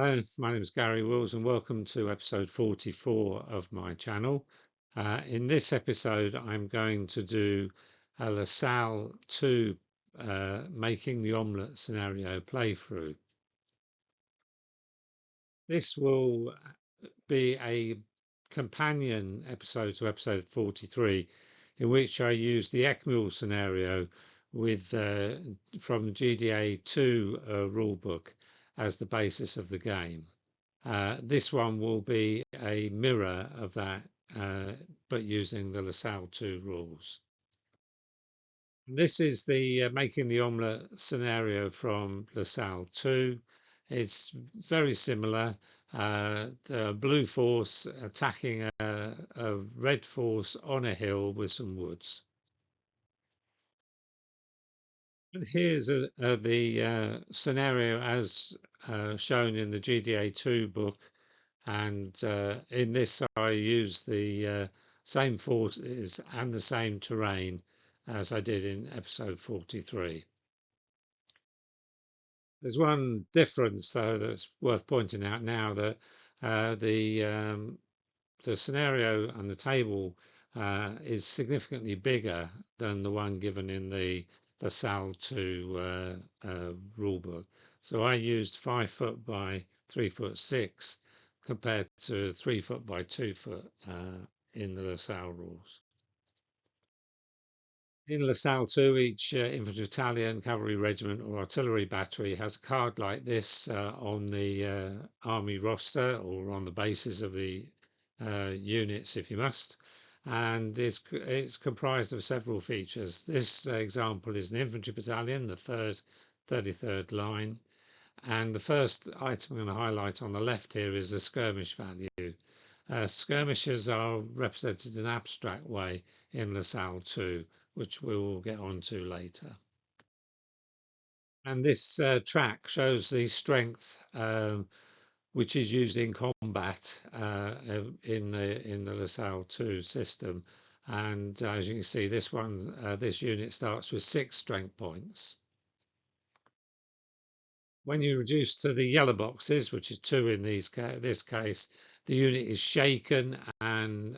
Hello, my name is Gary Wills and welcome to episode 44 of my channel. In this episode, I'm going to do a Lasalle2 making the omelette scenario playthrough. This will be a companion episode to episode 43, in which I use the Eckmuhl scenario with from the GDA2 rulebook as the basis of the game. This one will be a mirror of that, but using the Lasalle2 rules. This is the making the omelette scenario from Lasalle2. It's very similar. The blue force attacking a red force on a hill with some woods. And here's the scenario as shown in the GDA2 book. And in this I use the same forces and the same terrain as I did in episode 43. There's one difference though that's worth pointing out now, that the scenario and the table is significantly bigger than the one given in the Lasalle2 rulebook. So I used 5 foot by 3'6" compared to 3 foot by 2 foot in the Lasalle rules. In Lasalle2, each infantry battalion, cavalry regiment or artillery battery has a card like this on the army roster or on the basis of the units if you must, and it's comprised of several features. This example is an infantry battalion, the 33rd line, and the first item I'm going to highlight on the left here is the skirmish value. Skirmishes are represented in an abstract way in Lasalle2, which we will get on to later. And this track shows the strength which is used in combat in the Lasalle2 system. And as you can see, this unit starts with 6 strength points. When you reduce to the yellow boxes, which is 2 in this case, the unit is shaken and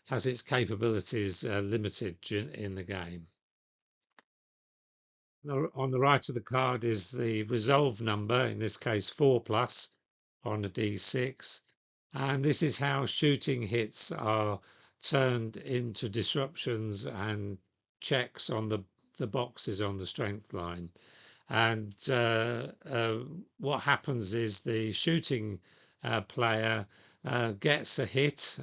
has its capabilities limited in the game. On the right of the card is the resolve number, in this case 4+ on a D6, and this is how shooting hits are turned into disruptions and checks on the boxes on the strength line. And what happens is the shooting player gets a hit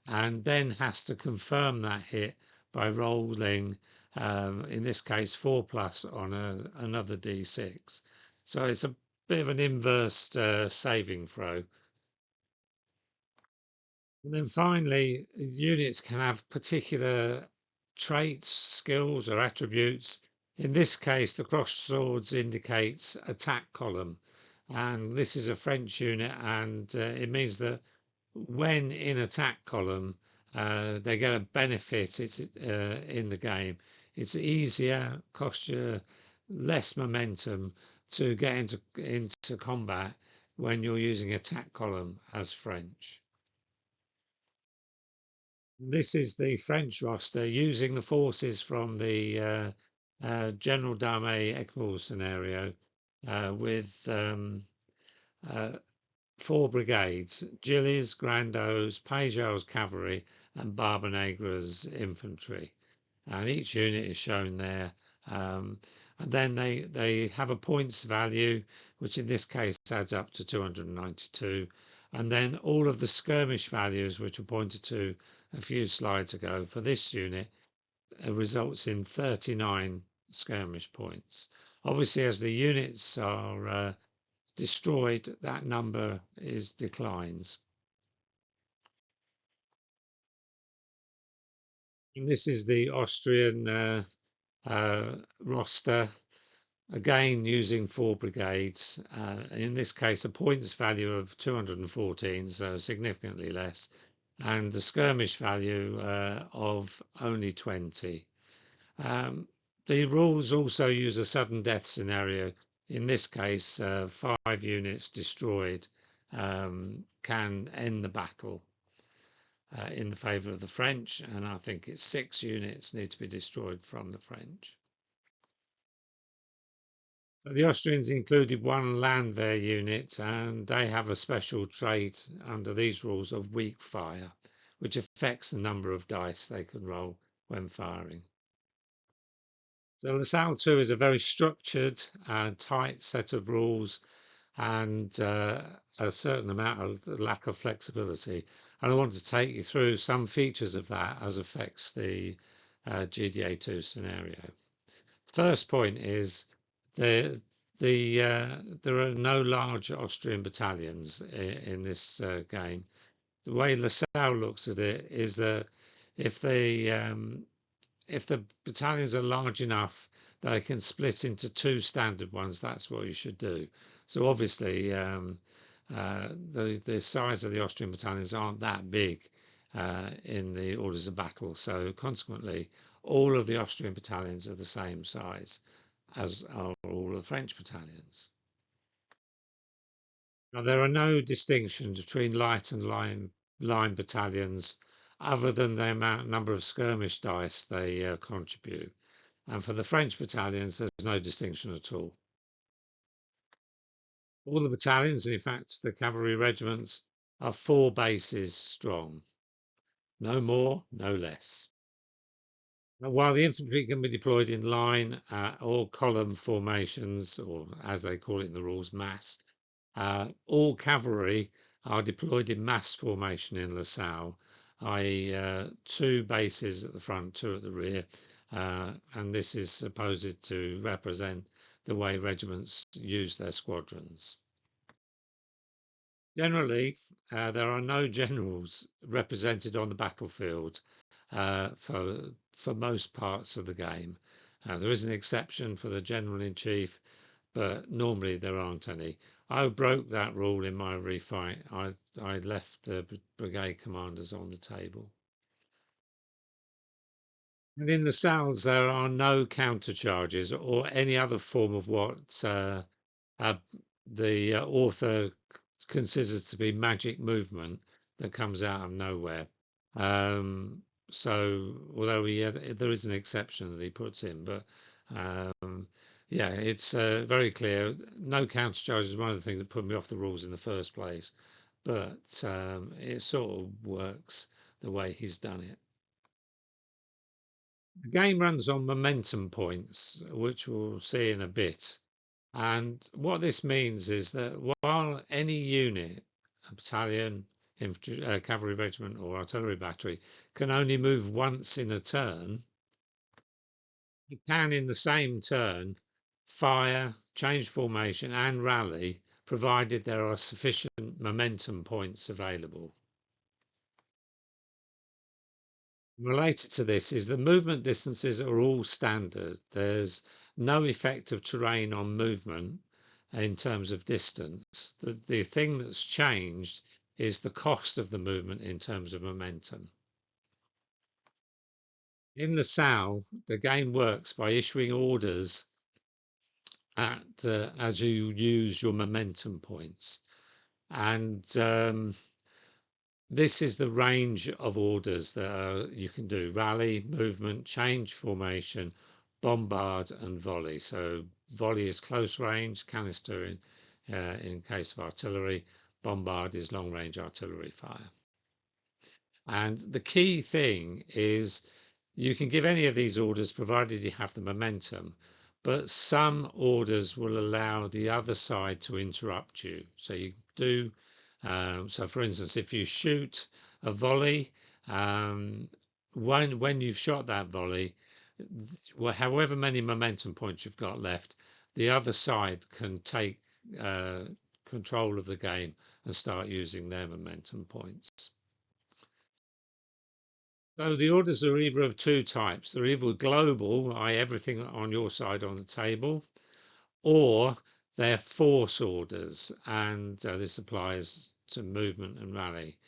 and then has to confirm that hit by rolling, in this case 4+ on another D6. So it's a bit of an inverse saving throw. And then finally, units can have particular traits, skills or attributes. In this case, the cross swords indicates attack column, and this is a French unit, and it means that when in attack column, they get a benefit. It's in the game. It's easier, costs you less momentum to get into combat when you're using attack column as French. This is the French roster using the forces from the General d'Armée Eckmuhl scenario with 4 brigades: Gillies, Grandos, Pajot's cavalry and Barbanegra's infantry. And each unit is shown there. And then they have a points value, which in this case adds up to 292. And then all of the skirmish values, which were pointed to a few slides ago for this unit, results in 39 skirmish points. Obviously, as the units are destroyed, that number declines. And this is the Austrian roster, again using 4 brigades. In this case, a points value of 214, so significantly less, and the skirmish value of only 20. The rules also use a sudden death scenario in this case, 5 units destroyed can end the battle in the favour of the French, and I think it's 6 units need to be destroyed from the French. So the Austrians included 1 Landwehr unit, and they have a special trait under these rules of weak fire, which affects the number of dice they can roll when firing. So Lasalle2 is a very structured and tight set of rules, and a certain amount of lack of flexibility. And I want to take you through some features of that as affects the GDA2 scenario. First point is there are no large Austrian battalions in this game. The way Lasalle looks at it is that if the battalions are large enough that they can split into 2 standard ones, that's what you should do. So obviously, the size of the Austrian battalions aren't that big in the orders of battle. So consequently, all of the Austrian battalions are the same size as are all the French battalions. Now, there are no distinctions between light and line battalions other than the number of skirmish dice they contribute. And for the French battalions, there's no distinction at all. All the battalions, in fact, the cavalry regiments, are 4 bases strong. No more, no less. Now, while the infantry can be deployed in line or column formations, or as they call it in the rules, mass, all cavalry are deployed in mass formation in Lasalle, i.e. 2 bases at the front, 2 at the rear, and this is supposed to represent the way regiments use their squadrons. Generally, there are no generals represented on the battlefield for most parts of the game. There is an exception for the general-in-chief, but normally there aren't any. I broke that rule in my refight. I left the brigade commanders on the table. And in the cells, there are no countercharges or any other form of what the author considers to be magic movement that comes out of nowhere. So although there is an exception that he puts in, but yeah, it's very clear. No countercharge is one of the things that put me off the rules in the first place, but it sort of works the way he's done it. The game runs on momentum points, which we'll see in a bit. And what this means is that while any unit, a battalion, infantry, cavalry regiment or artillery battery, can only move once in a turn, it can in the same turn fire, change formation and rally, provided there are sufficient momentum points available. Related to this is the movement distances are all standard. There's no effect of terrain on movement in terms of distance. The thing that's changed is the cost of the movement in terms of momentum. In Lasalle, the game works by issuing orders as you use your momentum points. And this is the range of orders that you can do: rally, movement, change formation, bombard and volley. So volley is close range, canister in case of artillery, bombard is long range artillery fire. And the key thing is you can give any of these orders provided you have the momentum, but some orders will allow the other side to interrupt you. So you do so for instance, if you shoot a volley, when you've shot that volley, however many momentum points you've got left, the other side can take control of the game and start using their momentum points. So the orders are either of 2 types. They're either global, i.e. everything on your side on the table, or they're force orders, and this applies to movement and rally.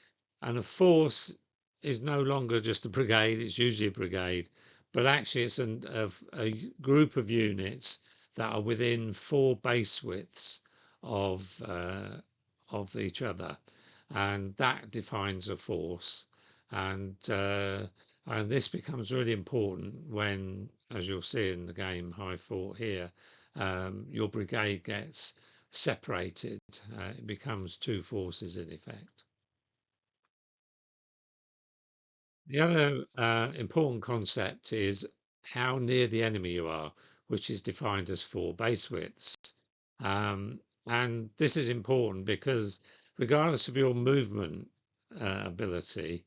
And a force is no longer just a brigade, it's usually a brigade, but actually it's a group of units that are within 4 base widths of each other, and that defines a force. And this becomes really important when, as you'll see in the game High Fort here, your brigade gets separated. It becomes 2 forces in effect. The other important concept is how near the enemy you are, which is defined as 4 base widths. And this is important because regardless of your movement ability,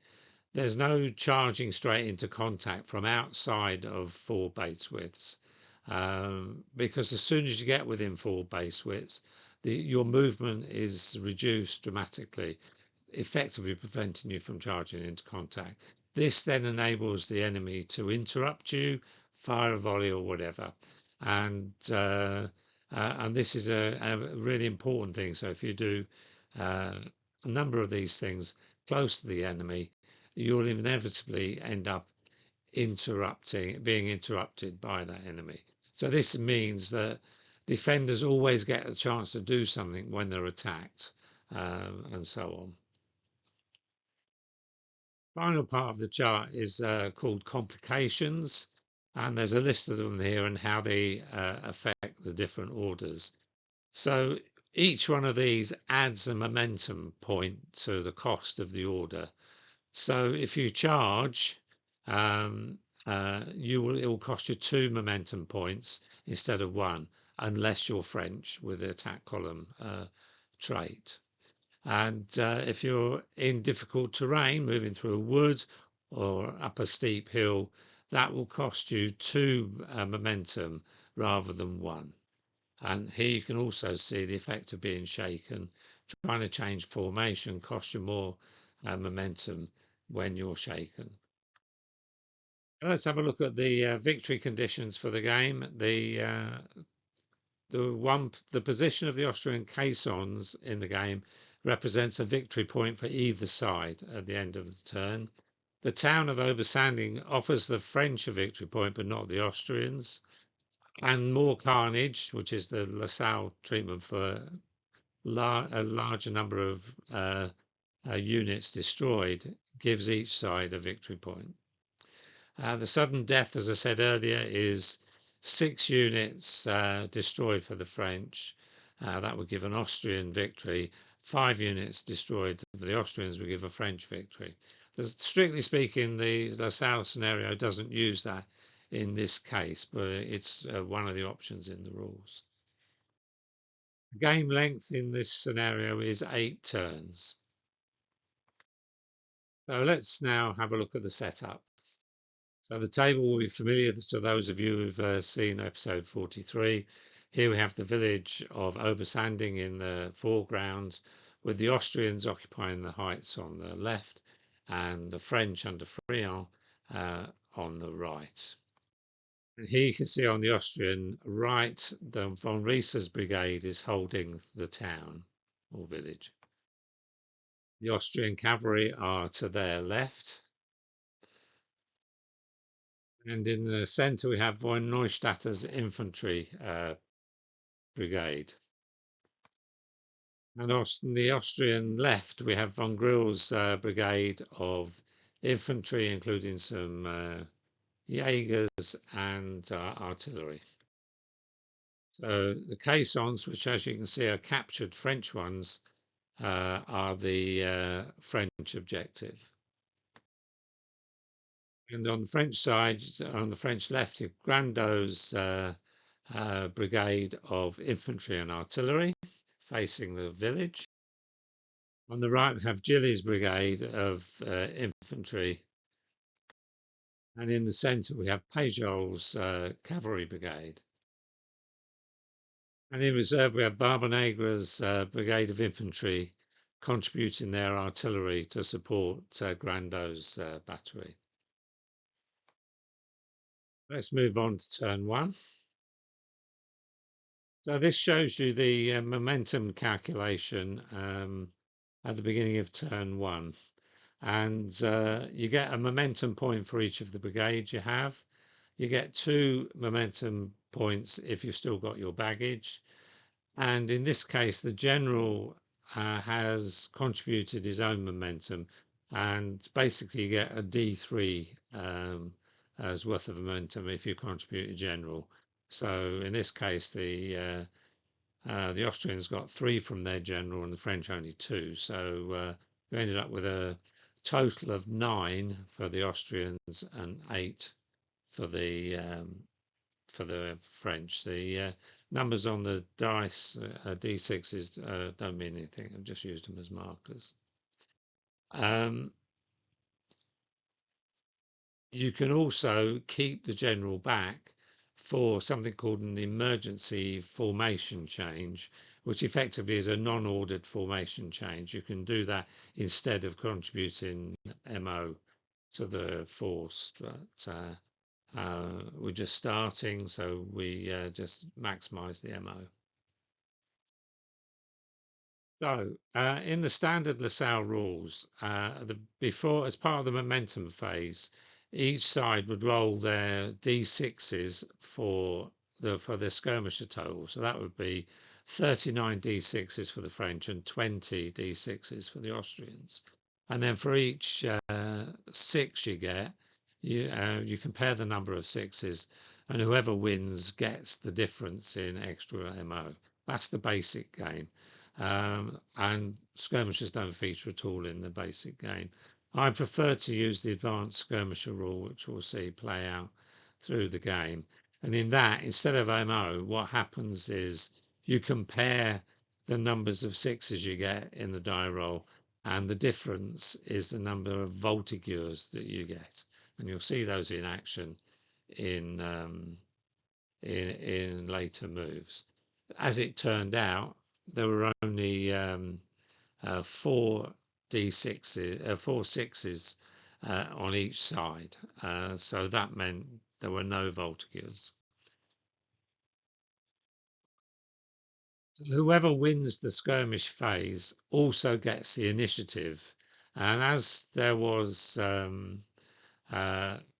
there's no charging straight into contact from outside of 4 base widths, because as soon as you get within 4 base widths, your movement is reduced dramatically, effectively preventing you from charging into contact. This then enables the enemy to interrupt you, fire a volley or whatever, and this is a really important thing. So if you do a number of these things close to the enemy, you'll inevitably end up being interrupted by that enemy. So this means that defenders always get a chance to do something when they're attacked, and so on. Final part of the chart is called complications, and there's a list of them here and how they affect the different orders. So each one of these adds a momentum point to the cost of the order. So if you charge, it will cost you 2 momentum points instead of 1, unless you're French with the attack column trait. And if you're in difficult terrain, moving through a wood or up a steep hill, that will cost you 2 momentum rather than 1. And here you can also see the effect of being shaken. Trying to change formation costs you more momentum when you're shaken. Let's have a look at the victory conditions for the game. The position of the Austrian caissons in the game represents a victory point for either side at the end of the turn. The town of Obersanding offers the French a victory point, but not the Austrians. And more carnage, which is the Lasalle treatment for a larger number of units destroyed, gives each side a victory point. The sudden death, as I said earlier, is 6 units destroyed for the French. That would give an Austrian victory. 5 units destroyed for the Austrians would give a French victory. Strictly speaking, the LaSalle scenario doesn't use that in this case, but it's one of the options in the rules. Game length in this scenario is 8 turns. So let's now have a look at the setup. So the table will be familiar to those of you who've seen episode 43. Here we have the village of Obersanding in the foreground, with the Austrians occupying the heights on the left and the French under Friant on the right. And here you can see on the Austrian right, the von Riese's brigade is holding the town or village. The Austrian cavalry are to their left. And in the centre we have von Neustadter's infantry brigade. And on the Austrian left we have von Grill's brigade of infantry, including some Jaegers and artillery. So the caissons, which as you can see are captured French ones, are the French objective. And on the French side, on the French left, you have Grandeau's brigade of infantry and artillery facing the village. On the right, we have Gilly's brigade of infantry. And in the centre, we have Pajol's cavalry brigade. And in reserve, we have Barbonegra's brigade of infantry contributing their artillery to support Grandeau's battery. Let's move on to turn 1. So this shows you the momentum calculation at the beginning of turn 1. And you get a momentum point for each of the brigades you have. You get 2 momentum points if you've still got your baggage. And in this case, the general has contributed his own momentum, and basically you get a D3 as worth of momentum if you contribute a general. So in this case, the Austrians got 3 from their general and the French only 2. So we ended up with a total of 9 for the Austrians and 8 for the French. The numbers on the dice, D6s, don't mean anything. I've just used them as markers. You can also keep the general back for something called an emergency formation change, which effectively is a non-ordered formation change. You can do that instead of contributing MO to the force, but we're just starting, so we just maximize the MO. So, in the standard Lasalle rules, before, as part of the momentum phase, each side would roll their D6s for the skirmisher total. So that would be 39 D6s for the French and 20 D6s for the Austrians. And then for each 6 you get, you compare the number of 6s, and whoever wins gets the difference in extra MO. That's the basic game. And skirmishers don't feature at all in the basic game. I prefer to use the advanced skirmisher rule, which we'll see play out through the game. And in that, instead of MO, what happens is you compare the numbers of 6s you get in the die roll, and the difference is the number of voltigeurs that you get. And you'll see those in action in later moves. As it turned out, there were only 4 D6s, 4 6s on each side. So that meant there were no voltigeurs. So whoever wins the skirmish phase also gets the initiative. And as there was no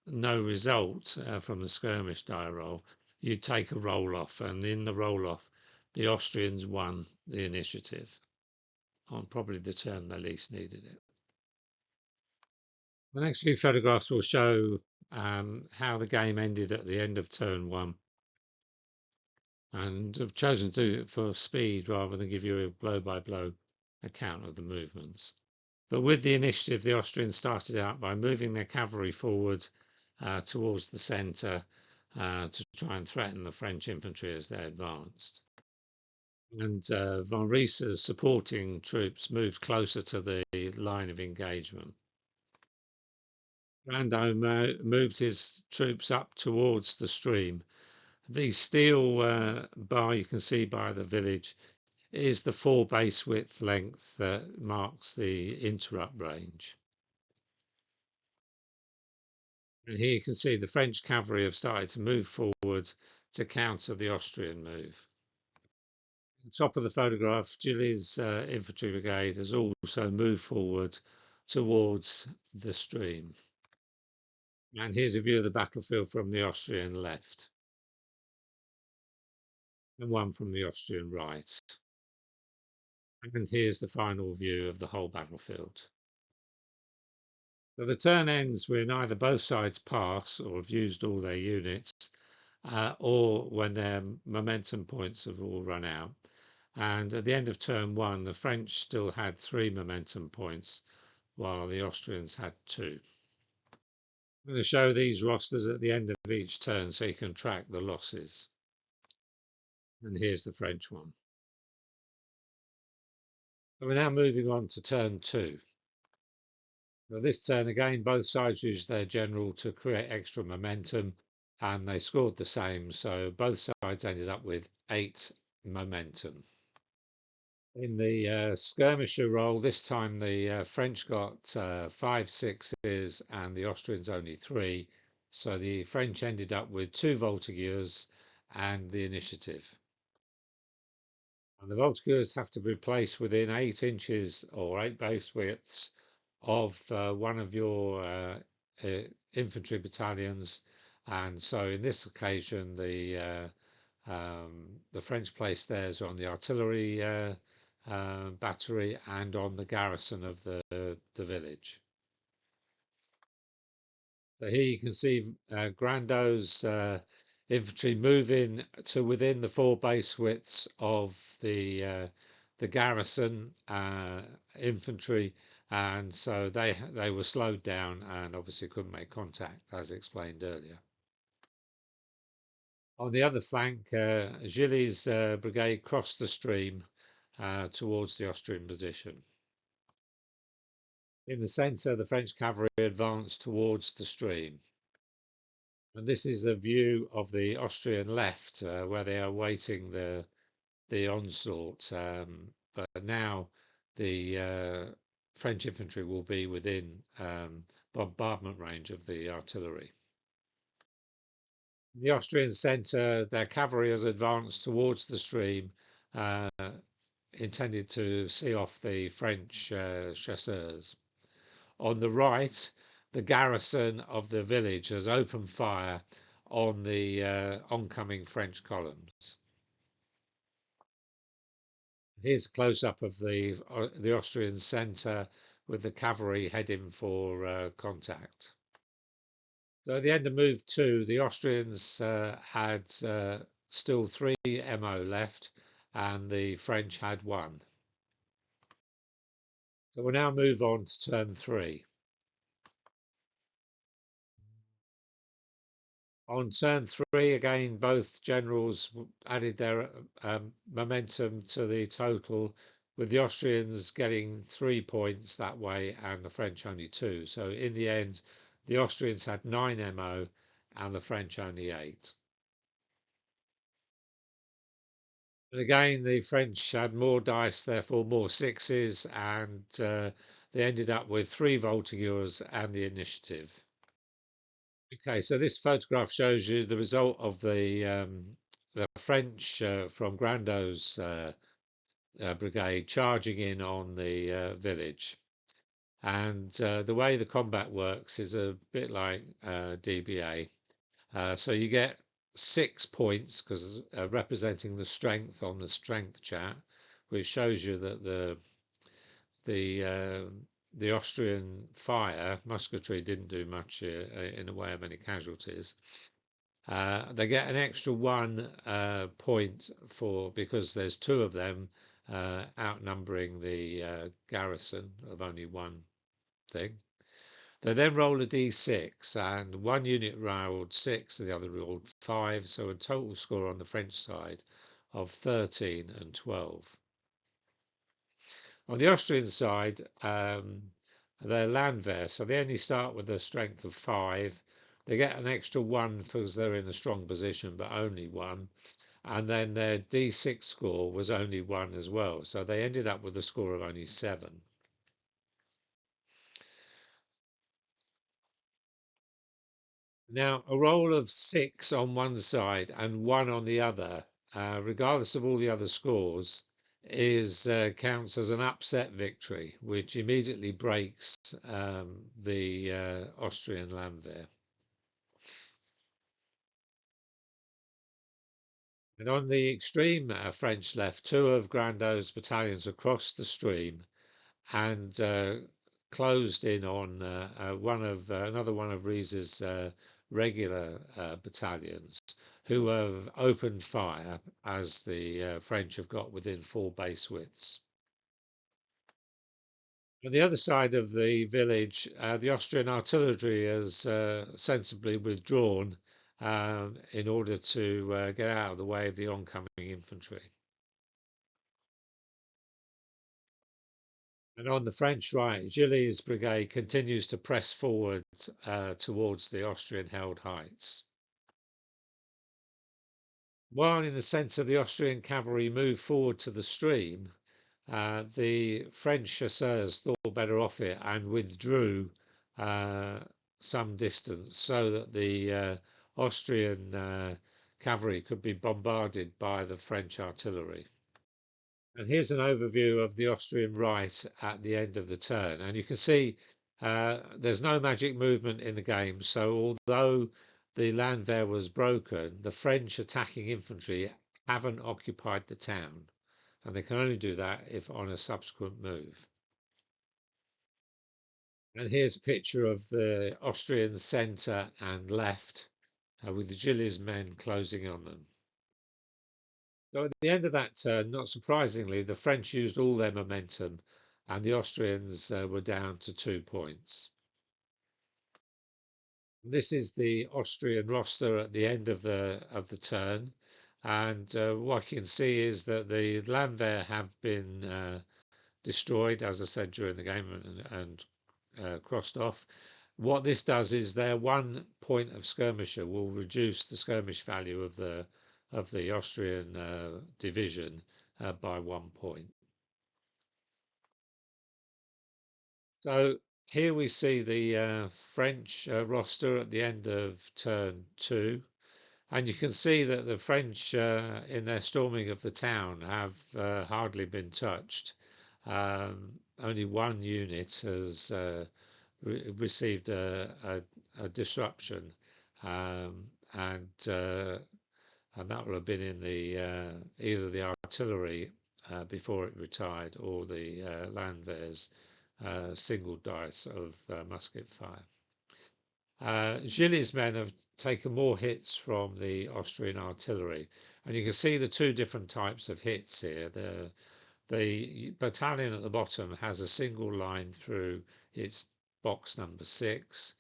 result from the skirmish die roll, you take a roll off, and in the roll off, the Austrians won the initiative on probably the turn they least needed it. The next few photographs will show how the game ended at the end of turn 1, and I've chosen to do it for speed rather than give you a blow-by-blow account of the movements. But with the initiative, the Austrians started out by moving their cavalry forward towards the centre to try and threaten the French infantry as they advanced. And von Riese's supporting troops moved closer to the line of engagement. Brando moved his troops up towards the stream. The steel bar you can see by the village is the 4 base width length that marks the interrupt range. And here you can see the French cavalry have started to move forward to counter the Austrian move. At the top of the photograph, Gilly's infantry brigade has also moved forward towards the stream. And here's a view of the battlefield from the Austrian left, and one from the Austrian right. And here's the final view of the whole battlefield. So the turn ends when either both sides pass or have used all their units, or when their momentum points have all run out. And at the end of turn 1, the French still had 3 momentum points, while the Austrians had 2. I'm going to show these rosters at the end of each turn so you can track the losses. And here's the French one. And we're now moving on to turn 2. Now this turn again, both sides used their general to create extra momentum, and they scored the same, so both sides ended up with 8 momentum. In the skirmisher roll, this time the French got 5 6s and the Austrians only 3. So the French ended up with 2 voltigeurs and the initiative. And the voltigeurs have to be placed within 8 inches or 8 base widths of one of your infantry battalions And so in this occasion, the French placed theirs on the artillery battery and on the garrison of the village. So here you can see Grando's infantry moving to within the four base widths of the garrison infantry, and so they were slowed down and obviously couldn't make contact, as explained earlier. On the other flank, Gilly's brigade crossed the stream towards the Austrian position. In the centre, the French cavalry advanced towards the stream. And this is a view of the Austrian left, where they are waiting the onslaught. But now the French infantry will be within bombardment range of the artillery. In the Austrian centre, their cavalry has advanced towards the stream, intended to see off the French chasseurs. On the right, the garrison of the village has opened fire on the oncoming French columns. Here's a close-up of the Austrian centre with the cavalry heading for contact. So at the end of move 2, the Austrians had still 3 MO left and the French had 1. So we'll now move on to turn 3. On turn 3, again, both generals added their momentum to the total, with the Austrians getting 3 points that way and the French only 2. So in the end, the Austrians had 9 MO and the French only 8. And again, the French had more dice, therefore more sixes, and they ended up with 3 Voltigeurs and the initiative. Okay, so this photograph shows you the result of the French from Grando's brigade charging in on the village. And the way the combat works is a bit like DBA. So you get 6 points because representing the strength on the strength chart, which shows you that the Austrian fire musketry didn't do much in the way of any casualties. They get an extra 1 point because there's 2 of them outnumbering the garrison of only 1 thing. They then roll a d6, and 1 unit rolled 6 and the other rolled 5, so a total score on the French side of 13 and 12. On the Austrian side, they're Landwehr, so they only start with a strength of 5. They get an extra 1 because they're in a strong position, but only 1. And then their D6 score was only 1 as well, so they ended up with a score of only 7. Now, a roll of 6 on one side and 1 on the other, regardless of all the other scores, counts as an upset victory, which immediately breaks the Austrian Landwehr. And on the extreme French left, 2 of Grando's battalions across the stream and closed in on another one of Ries's regular battalions, who have opened fire as the French have got within 4 base widths. On the other side of the village, the Austrian artillery has sensibly withdrawn in order to get out of the way of the oncoming infantry. And on the French right, Gilly's brigade continues to press forward towards the Austrian-held heights. While in the centre the Austrian cavalry moved forward to the stream, the French chasseurs thought better of it and withdrew some distance so that the Austrian cavalry could be bombarded by the French artillery. And here's an overview of the Austrian right at the end of the turn. And you can see there's no magic movement in the game. So although the landwehr was broken, the French attacking infantry haven't occupied the town, and they can only do that if on a subsequent move. And here's a picture of the Austrian centre and left with the Gillies men closing on them. So at the end of that turn, not surprisingly, the French used all their momentum and the Austrians were down to 2 points. This is the Austrian roster at the end of the turn, and what you can see is that the landwehr have been destroyed, as I said during the game, and crossed off. What this does is their 1 point of skirmisher will reduce the skirmish value of the Austrian division by 1 point. So here we see the French roster at the end of turn 2, and you can see that the French in their storming of the town have hardly been touched. Only one unit has received a disruption, and that will have been in the either the artillery before it retired or the landwehr's single dice of musket fire. Gillies' men have taken more hits from the Austrian artillery, and you can see the 2 different types of hits here. The battalion at the bottom has a single line through its box number 6,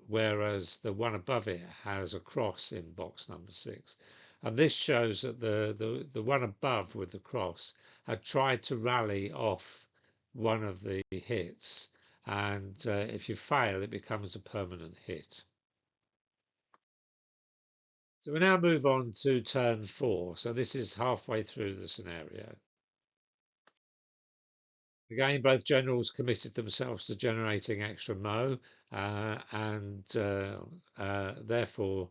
whereas the one above it has a cross in box number 6. And this shows that the one above with the cross had tried to rally off one of the hits, and if you fail, it becomes a permanent hit. So we now move on to turn 4. So this is halfway through the scenario. Again, both generals committed themselves to generating extra Mo, and therefore,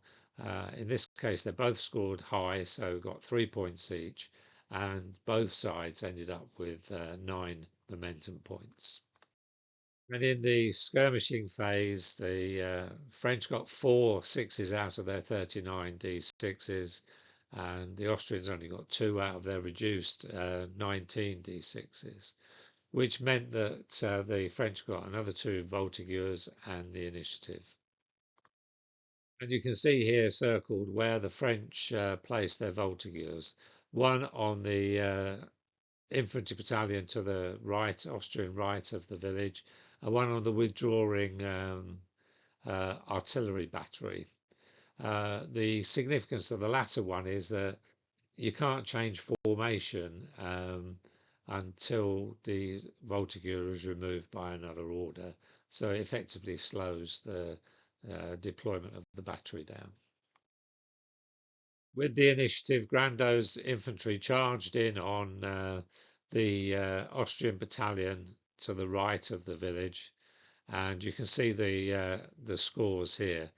in this case, they both scored high, so got 3 points each, and both sides ended up with 9 momentum points. And in the skirmishing phase, the French got 4 6s out of their 39 D6s, and the Austrians only got 2 out of their reduced 19 D6s, which meant that the French got another 2 voltigeurs and the initiative. And you can see here circled where the French placed their voltigeurs, one on the infantry battalion to the right, Austrian right of the village, and one on the withdrawing artillery battery. The significance of the latter one is that you can't change formation until the voltigeur is removed by another order, so it effectively slows the deployment of the battery down. With the initiative, Grando's infantry charged in on the Austrian battalion to the right of the village, and you can see the scores here.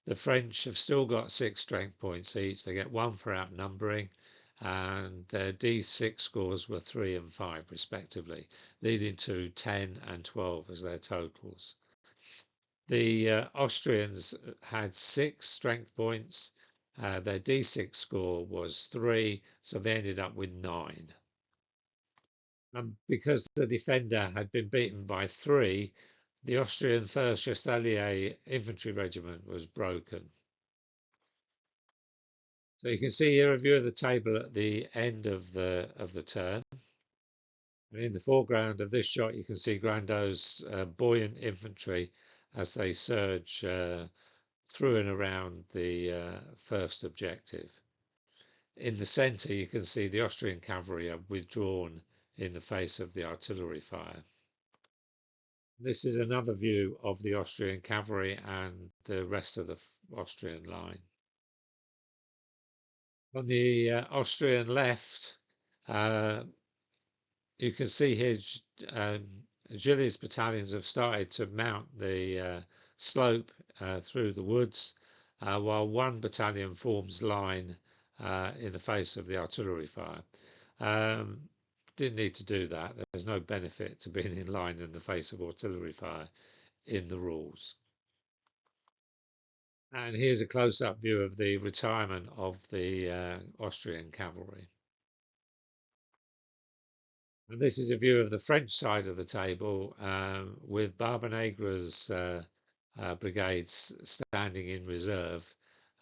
The French have still got 6 strength points each. They get 1 for outnumbering, and their D6 scores were 3 and 5 respectively, leading to 10 and 12 as their totals. The Austrians had 6 strength points. Their D6 score was 3, so they ended up with 9. And because the defender had been beaten by 3, the Austrian 1st Chastelier infantry regiment was broken. So you can see here a view of the table at the end of the turn. And in the foreground of this shot, you can see Grando's buoyant infantry as they surge through and around the first objective. In the centre, you can see the Austrian cavalry have withdrawn in the face of the artillery fire. This is another view of the Austrian cavalry and the rest of the Austrian line. On the Austrian left, you can see here Gillies' battalions have started to mount the slope through the woods, while one battalion forms line in the face of the artillery fire. Didn't need to do that. There's no benefit to being in line in the face of artillery fire in the rules. And here's a close-up view of the retirement of the Austrian cavalry. And this is a view of the French side of the table with Barbanegra's brigades standing in reserve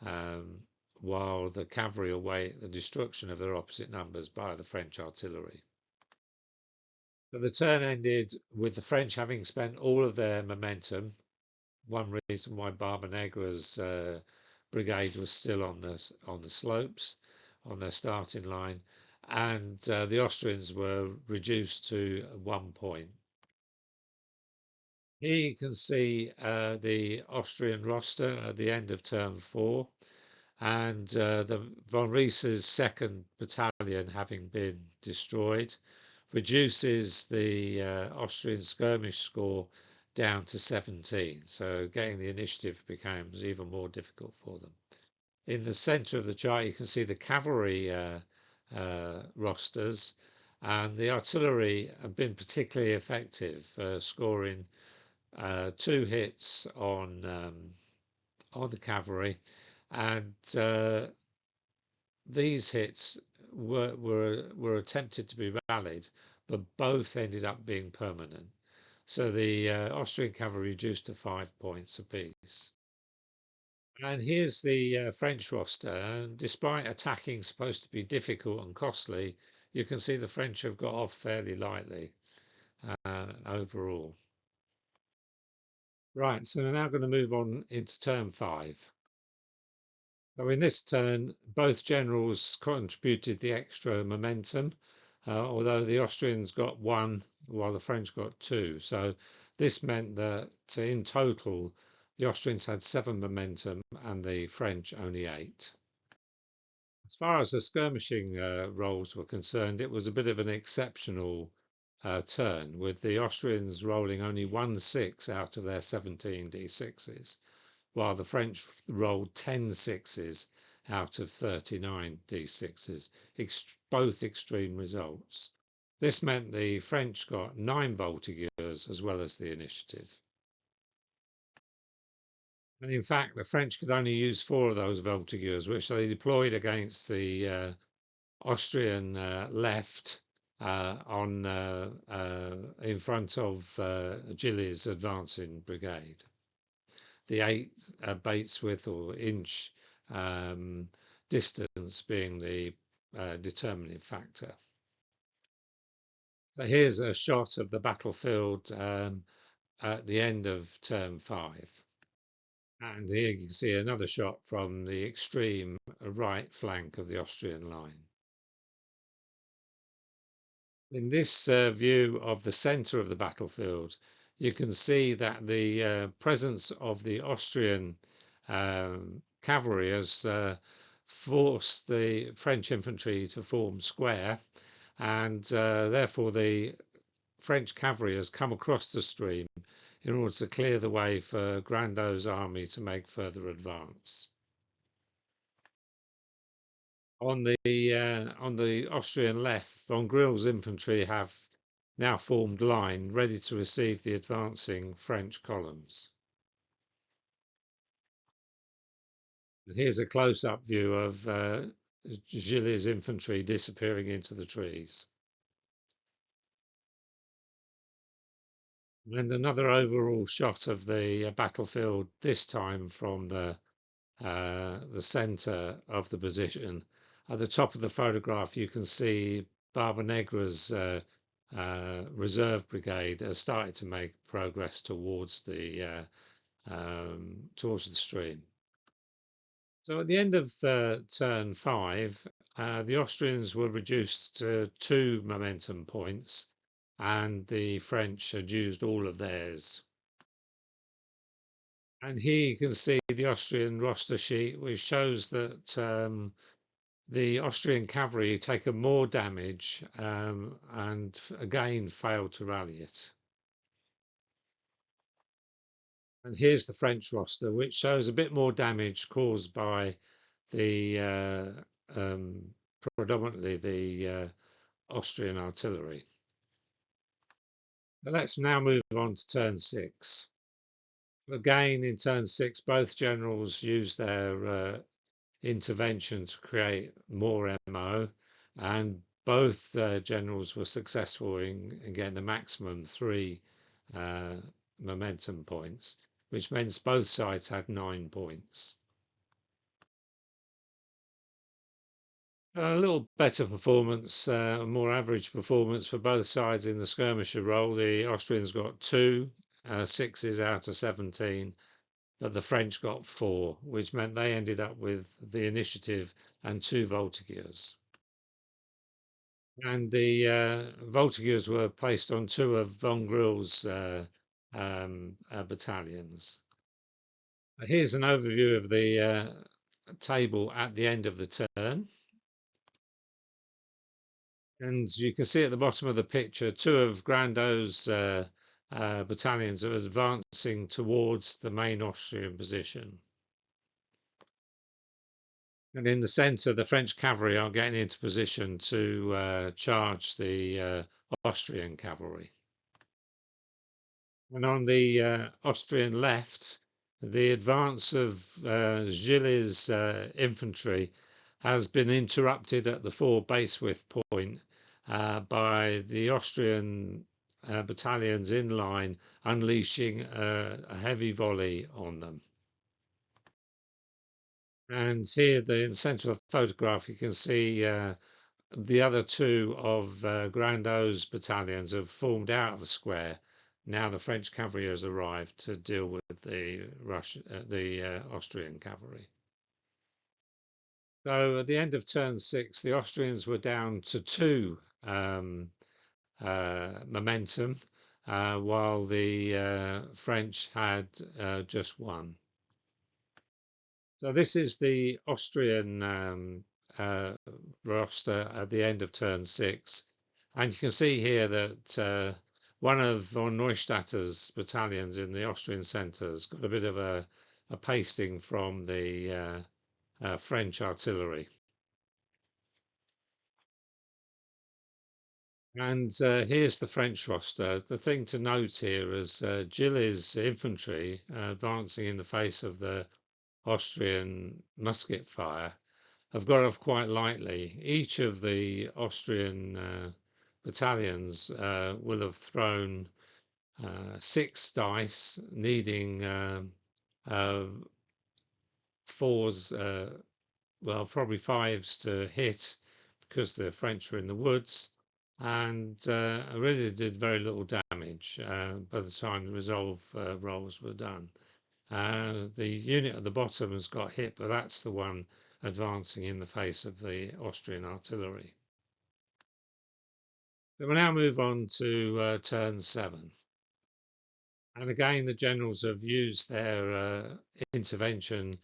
um, while the cavalry await the destruction of their opposite numbers by the French artillery. But the turn ended with the French having spent all of their momentum. One reason why Barbanegra's brigade was still on the slopes, on their starting line, and the Austrians were reduced to 1 point. Here you can see the Austrian roster at the end of term 4, and the von Ries's 2nd battalion having been destroyed reduces the Austrian skirmish score down to 17. So getting the initiative becomes even more difficult for them. In the center of the chart, you can see the cavalry rosters, and the artillery have been particularly effective, scoring 2 hits on the cavalry, and these hits were attempted to be rallied, but both ended up being permanent. So the Austrian cavalry reduced to 5 points apiece. And here's the French roster. And despite attacking supposed to be difficult and costly, you can see the French have got off fairly lightly overall. Right, so we're now going to move on into turn 5. So in this turn, both generals contributed the extra momentum, although the Austrians got 1 while the French got 2. So this meant that in total, the Austrians had 7 momentum and the French only 8. As far as the skirmishing rolls were concerned, it was a bit of an exceptional turn, with the Austrians rolling only 1 6 out of their 17 d6s, while the French rolled 10 6s out of 39 d6s, both extreme results. This meant the French got 9 voltigeurs as well as the initiative. And in fact, the French could only use 4 of those voltigeurs, which they deployed against the Austrian left in front of Gilly's advancing brigade. The 8 Bates width or inch distance being the determining factor. So here's a shot of the battlefield at the end of term 5. And here you can see another shot from the extreme right flank of the Austrian line. In this view of the center of the battlefield, you can see that the presence of the Austrian cavalry has forced the French infantry to form square, and therefore the French cavalry has come across the stream in order to clear the way for Grandeau's army to make further advance. On the Austrian left, von Grill's infantry have now formed line, ready to receive the advancing French columns. And here's a close-up view of Gilly's infantry disappearing into the trees. And another overall shot of the battlefield, this time from the centre of the position. At the top of the photograph, you can see Barbanegra's reserve brigade has started to make progress towards the stream. So at the end of turn 5, the Austrians were reduced to 2 momentum points, and the French had used all of theirs. And here you can see the Austrian roster sheet, which shows that the Austrian cavalry taken more damage and again failed to rally it. And here's the French roster, which shows a bit more damage caused by the predominantly the Austrian artillery. But let's now move on to turn 6. Again, in turn 6, both generals used their intervention to create more MO, and both generals were successful in getting the maximum 3 uh, momentum points, which means both sides had 9 points. A little better performance, more average performance for both sides in the skirmisher role. The Austrians got 2 6s out of 17, but the French got 4, which meant they ended up with the initiative and 2 voltigeurs. And the voltigeurs were placed on 2 of von Grill's battalions. Here's an overview of the table at the end of the turn. And you can see at the bottom of the picture, 2 of Grandeau's battalions are advancing towards the main Austrian position. And in the centre, the French cavalry are getting into position to charge the Austrian cavalry. And on the Austrian left, the advance of Gilles' infantry has been interrupted at the 4 base width point by the Austrian battalions in line unleashing a heavy volley on them. And here, in the centre of the photograph, you can see the other 2 of Grandeau's battalions have formed out of the square. Now the French cavalry has arrived to deal with the Austrian cavalry. So at the end of turn 6, the Austrians were down to 2 momentum, while the French had just 1. So this is the Austrian roster at the end of turn 6, and you can see here that one of von Neustadter's battalions in the Austrian centres got a bit of a pasting from the French artillery. And here's the French roster. The thing to note here is Gilles' infantry advancing in the face of the Austrian musket fire have got off quite lightly. Each of the Austrian battalions will have thrown 6 dice, needing 4s, well, probably 5s to hit because the French were in the woods, and really did very little damage by the time the resolve rolls were done. The unit at the bottom has got hit, but that's the one advancing in the face of the Austrian artillery. So we'll now move on to turn 7. And again, the generals have used their intervention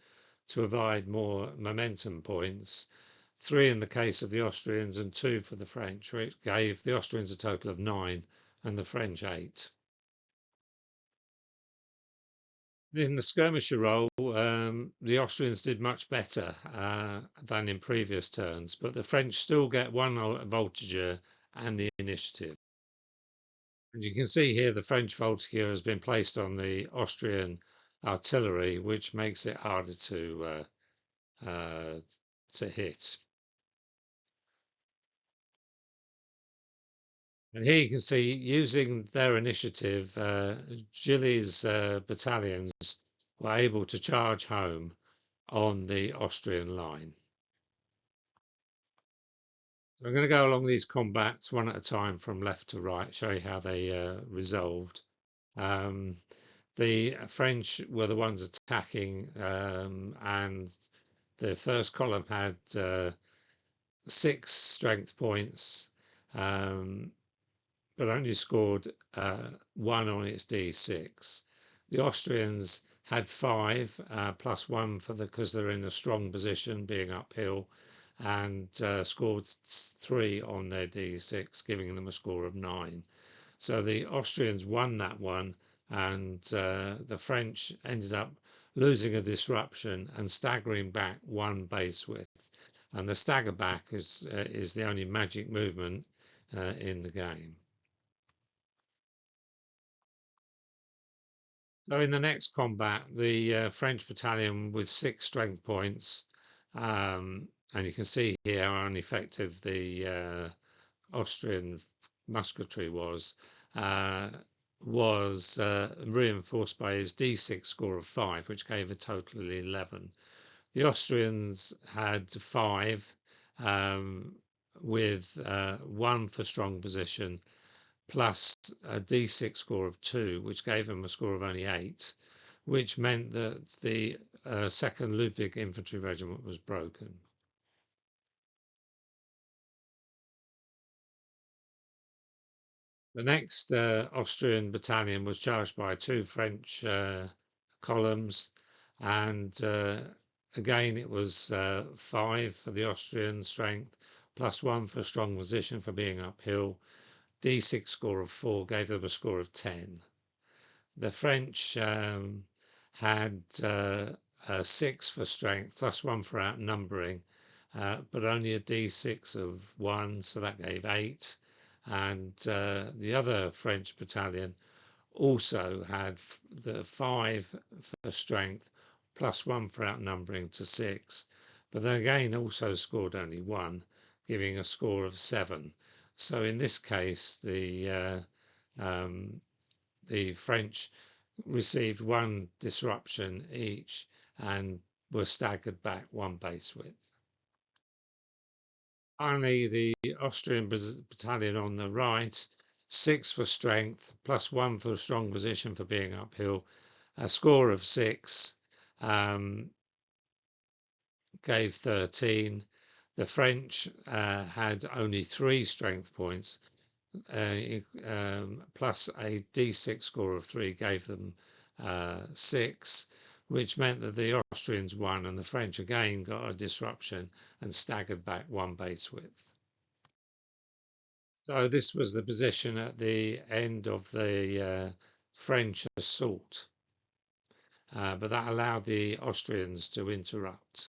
to provide more momentum points. 3 in the case of the Austrians and 2 for the French, which gave the Austrians a total of 9 and the French 8. In the skirmisher role, the Austrians did much better than in previous turns, but the French still get 1 voltigeur and the initiative. And you can see here the French voltigeur has been placed on the Austrian artillery, which makes it harder to hit. And here you can see, using their initiative, Gilles' battalions were able to charge home on the Austrian line. So I'm going to go along these combats one at a time from left to right, show you how they resolved. The French were the ones attacking, and the first column had 6 strength points, but only scored 1 on its D6. The Austrians had 5 plus 1 because they're in a strong position, being uphill, and scored 3 on their D6, giving them a score of 9. So the Austrians won that one, and the French ended up losing a disruption and staggering back 1 base width. And the stagger back is the only magic movement in the game. So in the next combat, the French battalion with 6 strength points, and you can see here how ineffective the Austrian musketry uh, was reinforced by his D6 score of 5, which gave a total of 11. The Austrians had 5, with 1 for strong position, plus a D6 score of 2, which gave him a score of only 8, which meant that the 2nd Ludwig Infantry Regiment was broken. The next Austrian battalion was charged by 2 French columns, and again it was 5 for the Austrian strength, plus 1 for strong position for being uphill. D6 score of 4 gave them a score of 10. The French had 6 for strength, plus 1 for outnumbering, but only a D6 of 1, so that gave 8. And the other French battalion also had the 5 for strength, plus 1 for outnumbering to 6, but then again also scored only 1, giving a score of 7. So in this case, the French received 1 disruption each and were staggered back 1 base width. Finally, the Austrian battalion on the right, 6 for strength, plus 1 for strong position for being uphill, a score of 6, gave 13. The French had only 3 strength points, plus a D6 score of 3 gave them 6, which meant that the Austrians won and the French again got a disruption and staggered back 1 base width. So this was the position at the end of the French assault, but that allowed the Austrians to interrupt.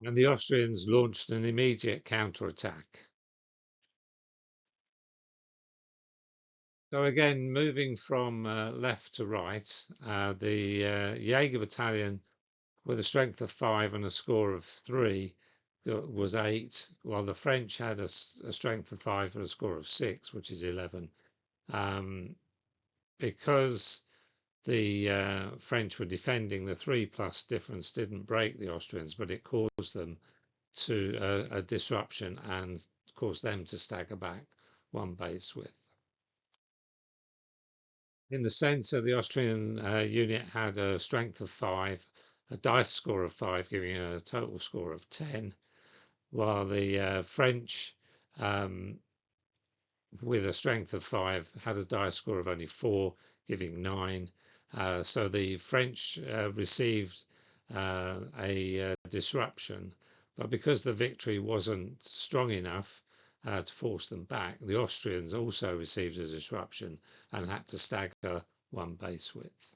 And the Austrians launched an immediate counterattack. So again, moving from left to right, the Jaeger battalion with a strength of 5 and a score of 3 was 8, while the French had a strength of 5 and a score of 6, which is 11. Because the French were defending, the 3+ difference didn't break the Austrians, but it caused them to a disruption and caused them to stagger back 1 base width. In the centre, the Austrian unit had a strength of 5, a dice score of 5, giving a total score of 10, while the French, with a strength of 5, had a dice score of only 4, giving 9. So the French received a disruption, but because the victory wasn't strong enough to force them back, the Austrians also received a disruption and had to stagger 1 base width.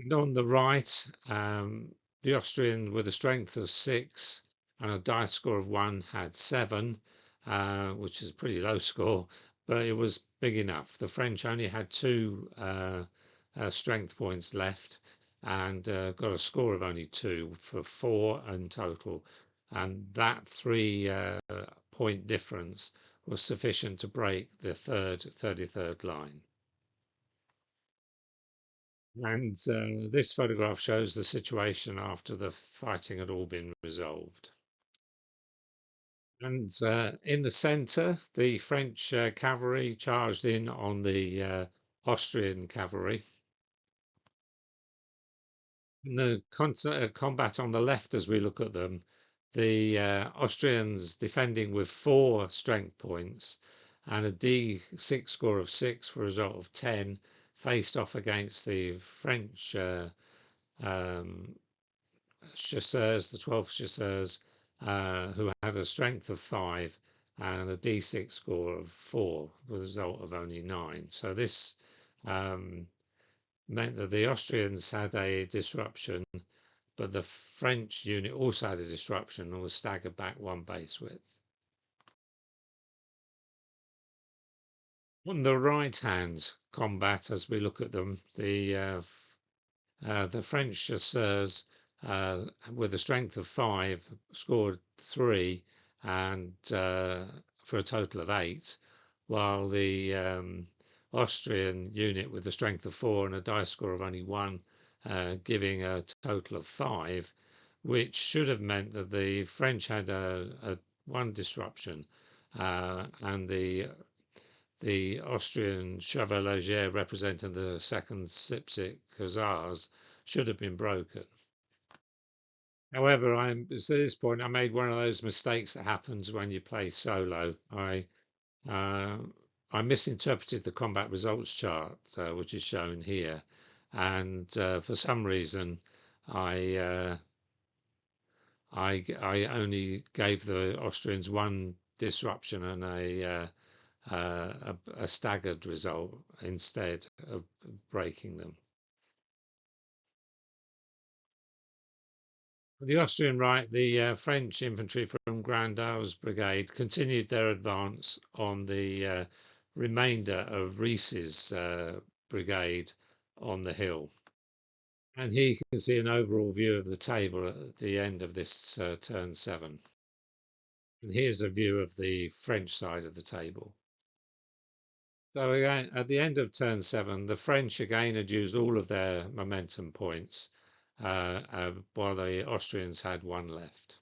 And on the right, the Austrian with a strength of 6 and a dice score of 1 had 7, which is a pretty low score, but it was big enough. The French only had 2 strength points left and got a score of only 2 for 4 in total, and that 3-point difference was sufficient to break the 33rd line. And this photograph shows the situation after the fighting had all been resolved. And in the centre, the French cavalry charged in on the Austrian cavalry. In the combat on the left, as we look at them, the Austrians defending with 4 strength points and a D6 score of 6 for a result of 10, faced off against the French chasseurs, the 12th chasseurs, who had a strength of 5 and a D6 score of 4, with a result of only 9. So this meant that the Austrians had a disruption, but the French unit also had a disruption and was staggered back 1 base width. On the right-hand combat, as we look at them, the French chasseurs, with a strength of 5, scored 3, and for a total of 8, while the Austrian unit with a strength of 4 and a dice score of only 1, giving a total of 5, which should have meant that the French had a 1 disruption, and the Austrian Chevalier representing the second Sipsik Hussars should have been broken. However, at this point, I made one of those mistakes that happens when you play solo. Uh, I misinterpreted the combat results chart, which is shown here, and for some reason, I I only gave the Austrians 1 disruption and a staggered result instead of breaking them. On the Austrian right, the French infantry from Grandau's brigade continued their advance on the remainder of Rees's brigade on the hill. And here you can see an overall view of the table at the end of this turn 7. And here's a view of the French side of the table. So again, at the end of turn 7, the French again had used all of their momentum points, while the Austrians had 1 left.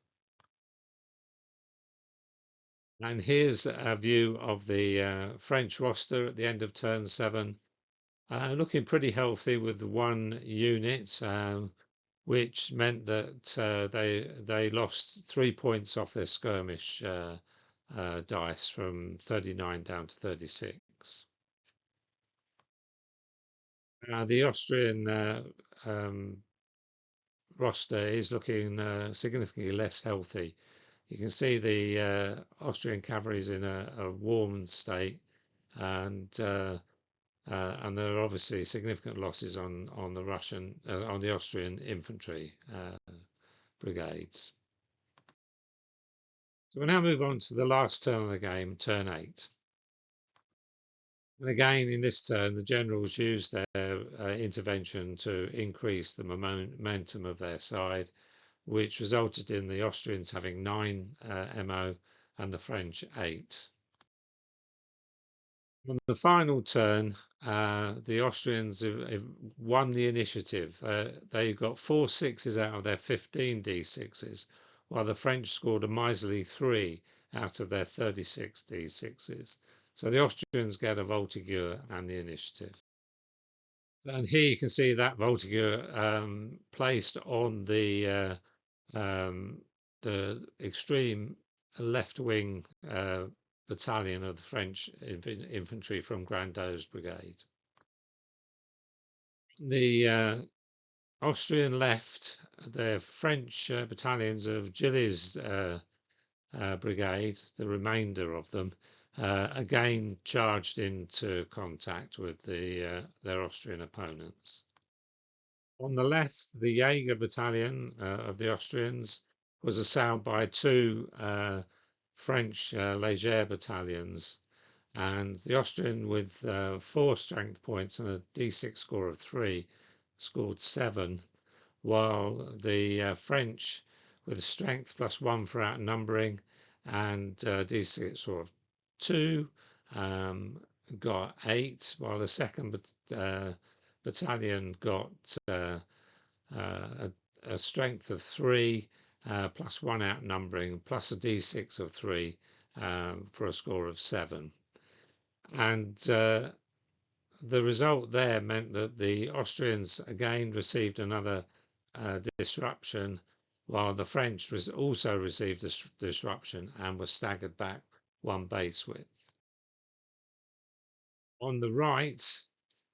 And here's a view of the French roster at the end of turn 7, looking pretty healthy with 1 unit, which meant that they lost 3 points off their skirmish dice from 39 down to 36. The Austrian roster is looking significantly less healthy. You can see the Austrian cavalry is in a warm state, and there are obviously significant losses on the Austrian infantry brigades. So we'll now move on to the last turn of the game, turn 8. And again, in this turn, the generals used their intervention to increase the momentum of their side, which resulted in the Austrians having 9 MO and the French 8. On the final turn, the Austrians have won the initiative. They got 4 6s out of their 15 D6s, while the French scored a miserly 3 out of their 36 D6s. So the Austrians get a Voltigeur and the initiative. And here you can see that Voltigeur placed on the extreme left wing battalion of the French infantry from Grandau's brigade. The Austrian left, the French battalions of Gilles' brigade, the remainder of them, again charged into contact with their Austrian opponents. On the left, the Jaeger battalion of the Austrians was assailed by 2 French Léger battalions, and the Austrian with 4 strength points and a D6 score of 3 scored 7, while the French with strength plus 1 for outnumbering and D6 score of 2 got 8, while the second battalion got a strength of 3 plus 1 outnumbering plus a D6 of 3 for a score of 7. And the result there meant that the Austrians again received another disruption, while the French also received a disruption and were staggered back 1 base width. On the right,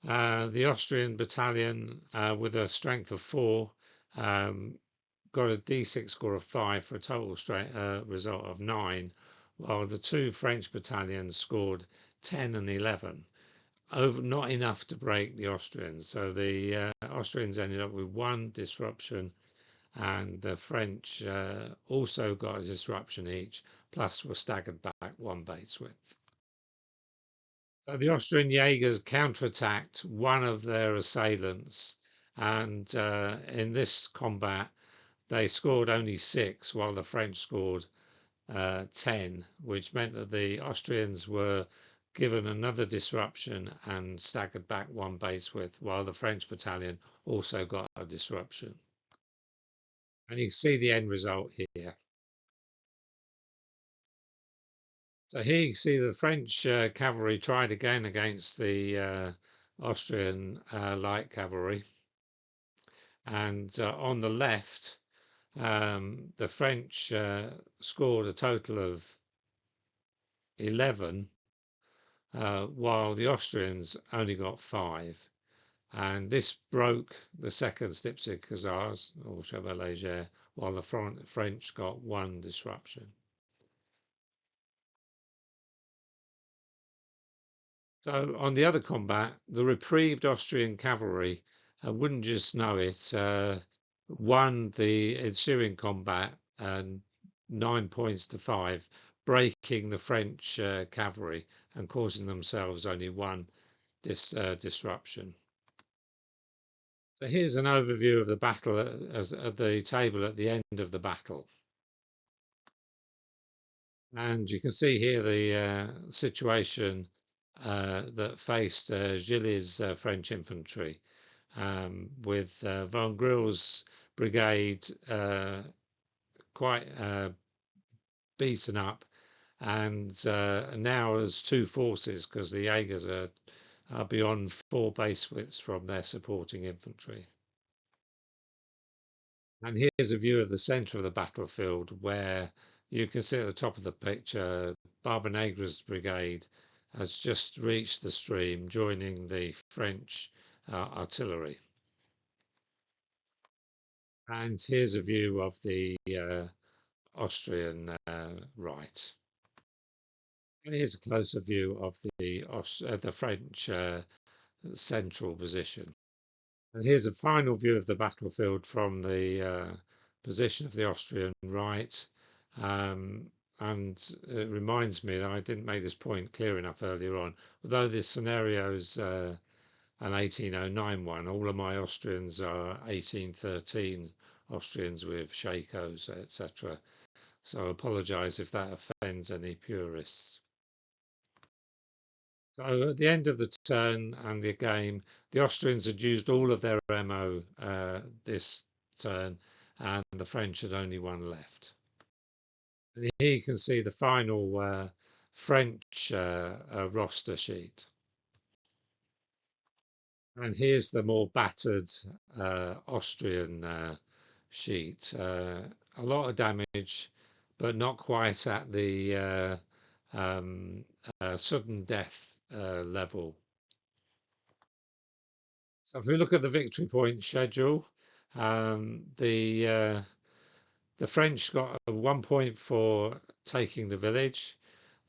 the Austrian battalion with a strength of 4 got a D6 score of 5 for a total result of 9, while the 2 French battalions scored 10 and 11, not enough to break the Austrians. So the Austrians ended up with 1 disruption, and the French also got a disruption each, plus were staggered back 1 base width. So the Austrian Jaegers counterattacked one of their assailants, and in this combat they scored only 6, while the French scored 10, which meant that the Austrians were given another disruption and staggered back one base width, while the French battalion also got a disruption. And you can see the end result here. So here you see the French cavalry tried again against the Austrian light cavalry. And on the left, the French scored a total of 11, while the Austrians only got 5. And this broke the second Stipzig Hussars, or Chevalier, while the French got 1 disruption. So on the other combat, the reprieved Austrian cavalry wouldn't just know it, won the ensuing combat 9 points to 5, breaking the French cavalry and causing themselves only 1 disruption. So here's an overview of the battle of the table at the end of the battle. And you can see here the situation that faced Gilles' French infantry, with von Grill's brigade quite beaten up, and now as 2 forces because the Jaegers are beyond 4 base widths from their supporting infantry. And here's a view of the centre of the battlefield, where you can see at the top of the picture Barbanegra's brigade has just reached the stream, joining the French artillery. And here's a view of the Austrian right. And here's a closer view of the French central position. And here's a final view of the battlefield from the position of the Austrian right. And it reminds me that I didn't make this point clear enough earlier on. Although this scenario is an 1809 one, all of my Austrians are 1813 Austrians with shakos, etc. So I apologise if that offends any purists. So at the end of the turn and the game, the Austrians had used all of their ammo this turn, and the French had only 1 left. And here you can see the final French roster sheet. And here's the more battered Austrian sheet. A lot of damage, but not quite at the sudden death level. So if we look at the victory point schedule, the French got 1 point for taking the village.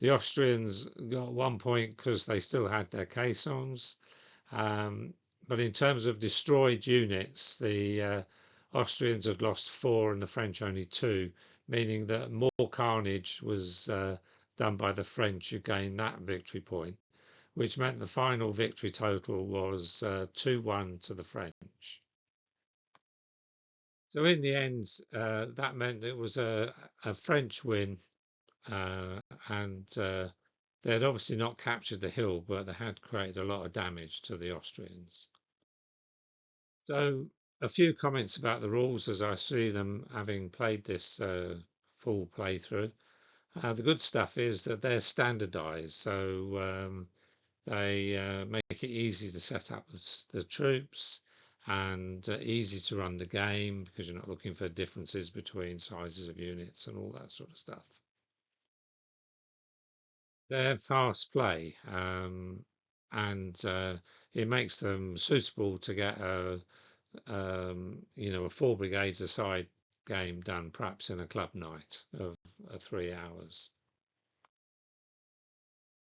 The Austrians got 1 point because they still had their caissons. But in terms of destroyed units, the Austrians had lost 4 and the French only 2, meaning that more carnage was done by the French who gained that victory point, which meant the final victory total was 2-1 to the French. So in the end, that meant it was a French win, and they had obviously not captured the hill, but they had created a lot of damage to the Austrians. So a few comments about the rules as I see them, having played this full playthrough. The good stuff is that they're standardized, so they make it easy to set up the troops, and easy to run the game because you're not looking for differences between sizes of units and all that sort of stuff. They're fast play, and it makes them suitable to get a 4 brigades a side game done perhaps in a club night of 3 hours.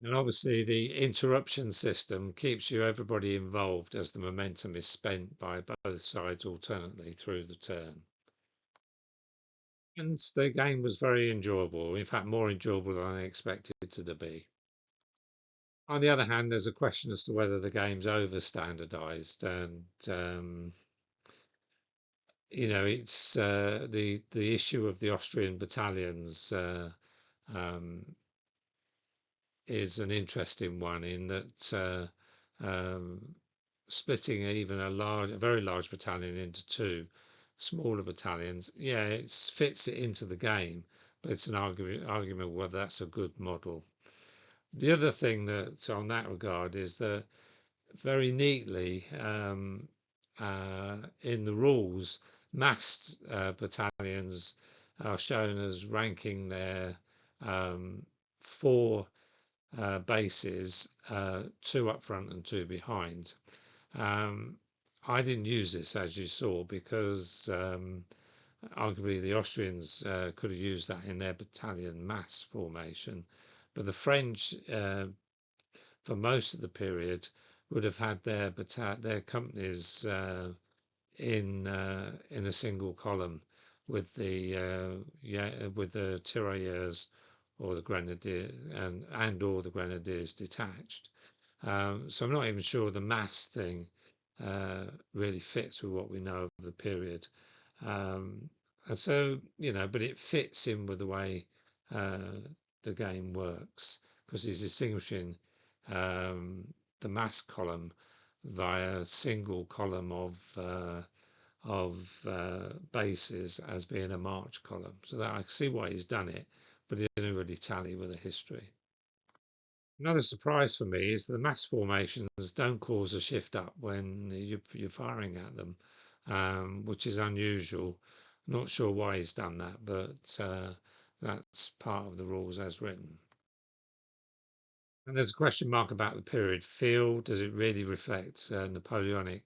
And obviously the interruption system keeps everybody involved as the momentum is spent by both sides alternately through the turn. And the game was very enjoyable, in fact more enjoyable than I expected it to be. On the other hand, there's a question as to whether the game's over standardized, and it's the issue of the Austrian battalions um, is an interesting one in that splitting even a very large battalion into two smaller battalions, yeah, it fits it into the game, but it's an argument whether that's a good model. The other thing that on that regard is that very neatly in the rules, massed battalions are shown as ranking their four bases, two up front and two behind. Um, I didn't use this, as you saw, because arguably the Austrians could have used that in their battalion mass formation, but the French, for most of the period, would have had their companies in a single column with the tirailleurs or the grenadier and or the grenadiers detached. So I'm not even sure the mass thing really fits with what we know of the period. Um, and so, but it fits in with the way uh, the game works because it's distinguishing um, the mass column via a single column of bases as being a march column. So that I see why he's done it, but it didn't really tally with the history. Another surprise for me is the mass formations don't cause a shift up when you're firing at them, which is unusual. Not sure why he's done that, but that's part of the rules as written. And there's a question mark about the period feel. Does it really reflect Napoleonic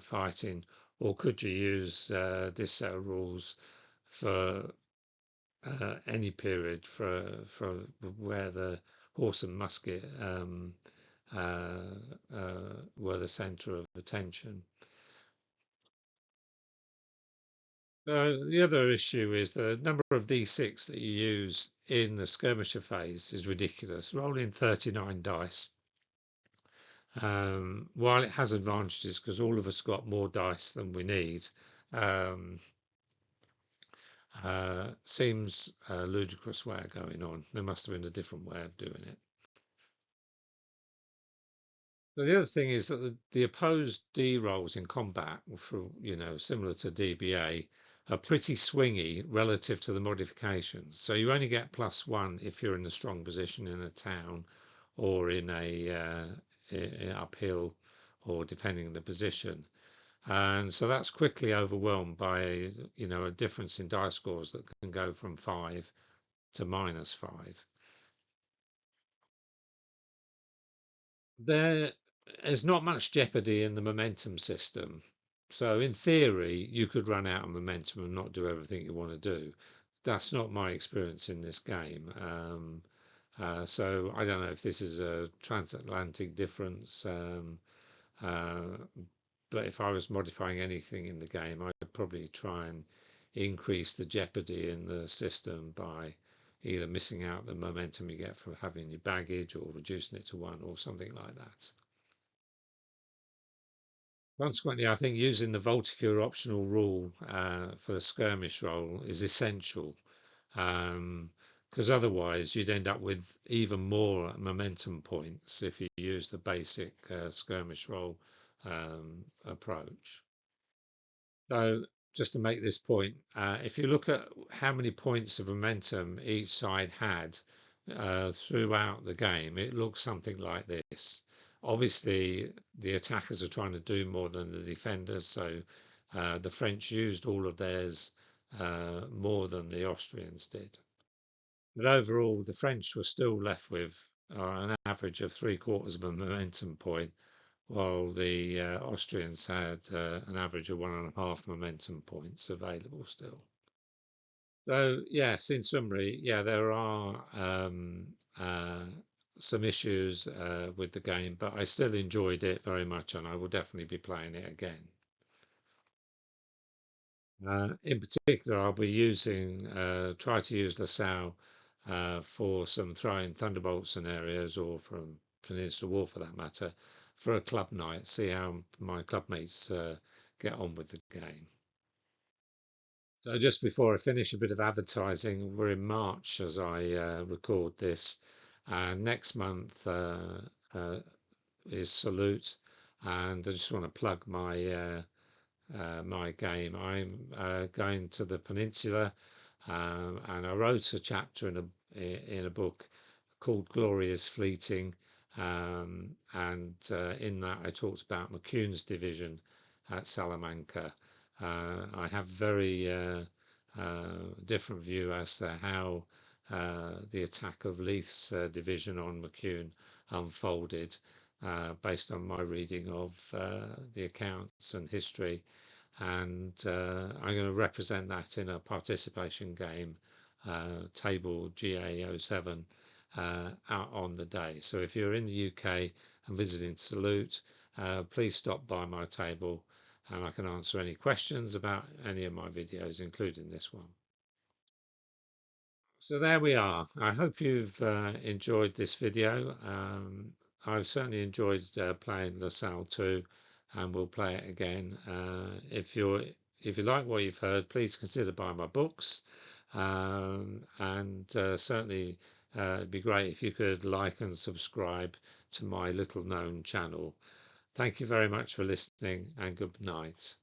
fighting, or could you use this set of rules for any period for where the horse and musket were the centre of attention. The other issue is the number of D6 that you use in the skirmisher phase is ridiculous. Rolling 39 dice, while it has advantages because all of us got more dice than we need, um, seems a ludicrous way of going on. There must have been a different way of doing it. But the other thing is that the opposed D rolls in combat, for similar to DBA, are pretty swingy relative to the modifications. So you only get +1 if you're in a strong position in a town or in a uphill, or depending on the position. And so that's quickly overwhelmed by a difference in die scores that can go from 5 to -5. There is not much jeopardy in the momentum system. So in theory, you could run out of momentum and not do everything you want to do. That's not my experience in this game. So I don't know if this is a transatlantic difference. Uh, but if I was modifying anything in the game, I'd probably try and increase the jeopardy in the system by either missing out the momentum you get from having your baggage or reducing it to 1 or something like that. Consequently, I think using the Volticure optional rule for the skirmish roll is essential, because otherwise you'd end up with even more momentum points if you use the basic skirmish roll approach. So just to make this point, if you look at how many points of momentum each side had throughout the game, it looks something like this. Obviously, the attackers are trying to do more than the defenders, so the French used all of theirs more than the Austrians did. But overall, the French were still left with an average of 3/4 of a momentum point, while the Austrians had an average of 1.5 momentum points available still. So yes, in summary, yeah, there are some issues with the game, but I still enjoyed it very much, and I will definitely be playing it again. In particular, I'll be try to use Lasalle for some throwing thunderbolt scenarios or from Peninsula War for that matter, for a club night, see how my club mates get on with the game. So just before I finish, a bit of advertising. We're in March as I record this. Next month is Salute, and I just want to plug my game. I'm going to the peninsula, and I wrote a chapter in a book called Glory is Fleeting, and in that I talked about McCune's division at Salamanca. I have very different view as to how the attack of Leith's division on McCune unfolded, based on my reading of the accounts and history. And I'm going to represent that in a participation game, table GA07, out on the day. So if you're in the UK and visiting Salute, please stop by my table and I can answer any questions about any of my videos, including this one. So there we are. I hope you've enjoyed this video. I've certainly enjoyed playing Lasalle2, and we'll play it again. If you like what you've heard, please consider buying my books, and certainly it'd be great if you could like and subscribe to my little known channel. Thank you very much for listening, and good night.